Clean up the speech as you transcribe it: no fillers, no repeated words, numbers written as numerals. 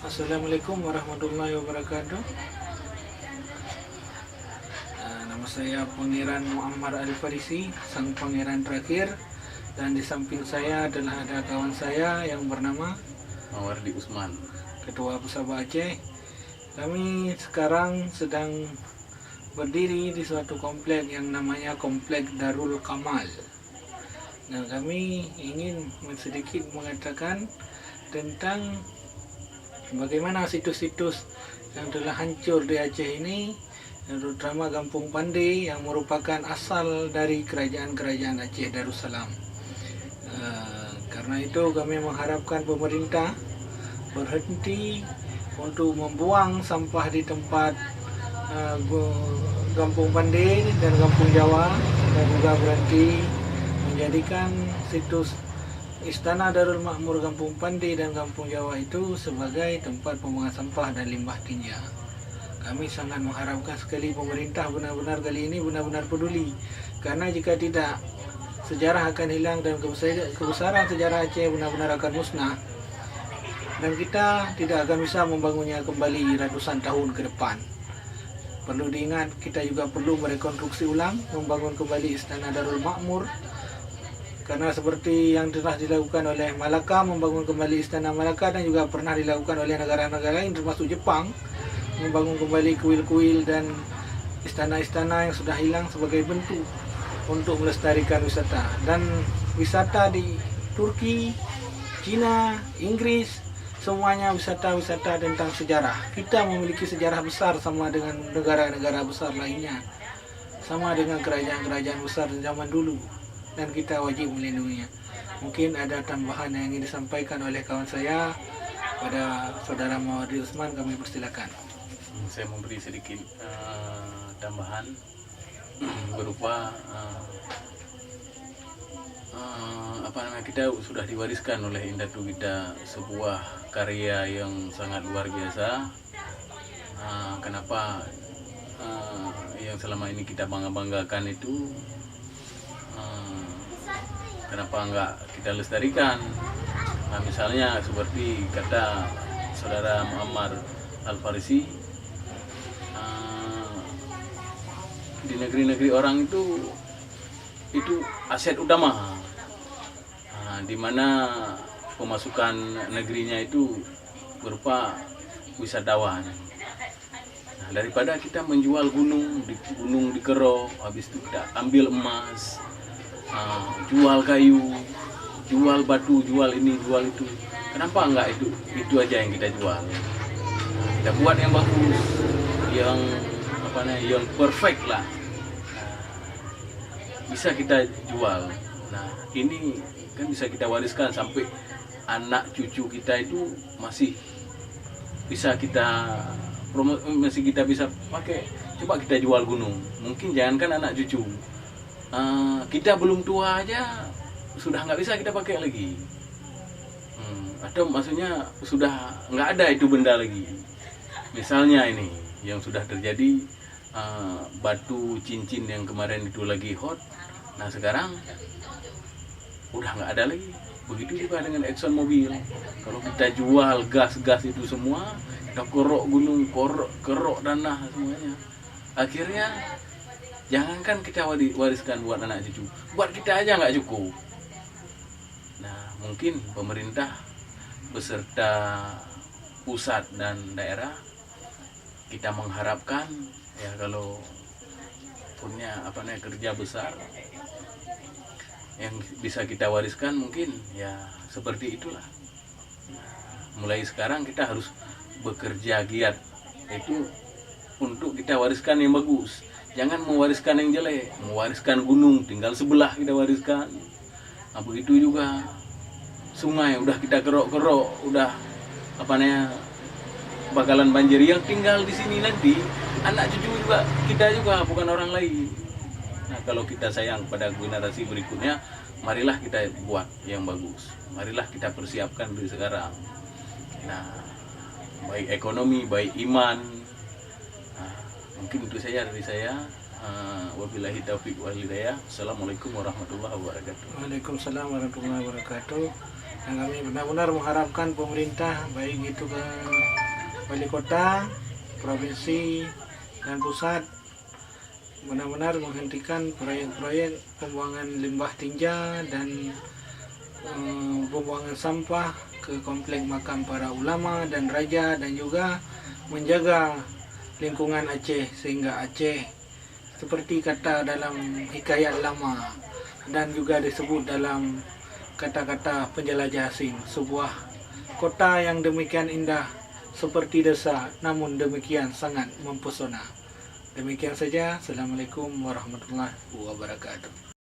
Assalamualaikum warahmatullahi wabarakatuh. Nama saya Pangeran Muammar Al-Farisi, sang pangeran terakhir. Dan di samping saya adalah ada kawan saya yang bernama Mawardi Usman, Ketua Pusaba Aceh. Kami sekarang sedang berdiri di suatu komplek yang namanya Komplek Darul Kamal. Nah, kami ingin sedikit mengatakan tentang bagaimana situs-situs yang telah hancur di Aceh ini, terutama Kampung Pande yang merupakan asal dari kerajaan-kerajaan Aceh Darussalam. Karena itu kami mengharapkan pemerintah berhenti untuk membuang sampah di tempat Kampung Pande dan Kampung Jawa, dan juga berhenti menjadikan situs Istana Darul Makmur Kampung Pande dan Kampung Jawa itu sebagai tempat pembuangan sampah dan limbah tinja. Kami sangat mengharapkan sekali pemerintah benar-benar kali ini benar-benar peduli, karena jika tidak, sejarah akan hilang dan kebesaran sejarah Aceh benar-benar akan musnah, dan kita tidak akan bisa membangunnya kembali ratusan tahun ke depan. Perlu diingat, kita juga perlu merekonstruksi ulang, membangun kembali Istana Darul Makmur, karena seperti yang telah dilakukan oleh Malaka, membangun kembali Istana Malaka, dan juga pernah dilakukan oleh negara-negara lain termasuk Jepang, membangun kembali kuil-kuil dan istana-istana yang sudah hilang sebagai bentuk untuk melestarikan wisata. Dan wisata di Turki, Cina, Inggris, semuanya wisata-wisata tentang sejarah. Kita memiliki sejarah besar sama dengan negara-negara besar lainnya, sama dengan kerajaan-kerajaan besar zaman dulu, dan kita wajib melindunginya. Mungkin ada tambahan yang ingin disampaikan oleh kawan saya pada saudara Mawardi Usman, kami persilakan. saya memberi sedikit tambahan berupa kita sudah diwariskan oleh indatu kita sebuah karya yang sangat luar biasa. Kenapa yang selama ini kita bangga-banggakan itu, kenapa enggak kita lestarikan? Nah, misalnya seperti kata saudara Muammar Al-Farisi, di negeri-negeri orang itu aset utama, di mana pemasukan negerinya itu berupa wisatawan. Nah, daripada kita menjual gunung dikerok, habis itu kita ambil emas, jual kayu, jual batu, jual ini, jual itu. Kenapa enggak itu aja yang kita jual? Kita buat yang bagus, yang perfect lah, bisa kita jual. Nah, ini kan bisa kita wariskan sampai anak cucu kita itu masih bisa kita masih kita bisa pakai. Coba kita jual gunung, mungkin jangankan anak cucu, kita belum tua aja sudah nggak bisa kita pakai lagi, atau maksudnya sudah nggak ada itu benda lagi. Misalnya ini yang sudah terjadi, batu cincin yang kemarin itu lagi hot, nah sekarang udah nggak ada lagi. Begitu juga dengan Exxon Mobil. Kalau kita jual gas itu semua, kita kerok gunung, kerok tanah semuanya, akhirnya jangankan kita wariskan buat anak cucu, buat kita aja nggak cukup. Nah, mungkin pemerintah beserta pusat dan daerah, kita mengharapkan ya kalau punya kerja besar yang bisa kita wariskan, mungkin ya seperti itulah. Mulai sekarang kita harus bekerja giat itu untuk kita wariskan yang bagus. Jangan mewariskan yang jelek, mewariskan gunung tinggal sebelah kita wariskan. Nah, begitu juga sungai udah kita kerok-kerok, udah bakalan banjir. Yang tinggal di sini nanti anak cucu juga, kita juga, bukan orang lain. Nah, kalau kita sayang pada generasi berikutnya, marilah kita buat yang bagus. Marilah kita persiapkan dari sekarang. Nah, baik ekonomi, baik iman. Nah, mungkin itu saja dari saya. Wabillahi taufiq wal hidayah. Assalamualaikum warahmatullahi wabarakatuh. Waalaikumsalam warahmatullahi wabarakatuh. Dan kami benar-benar mengharapkan pemerintah, baik itu ke wali kota, provinsi, dan pusat, benar-benar menghentikan proyek-proyek pembuangan limbah tinja dan pembuangan sampah ke komplek makam para ulama dan raja, dan juga menjaga lingkungan Aceh sehingga Aceh seperti kata dalam hikayat lama dan juga disebut dalam kata-kata penjelajah asing, sebuah kota yang demikian indah seperti desa namun demikian sangat mempesona. Demikian saja. Assalamualaikum warahmatullahi wabarakatuh.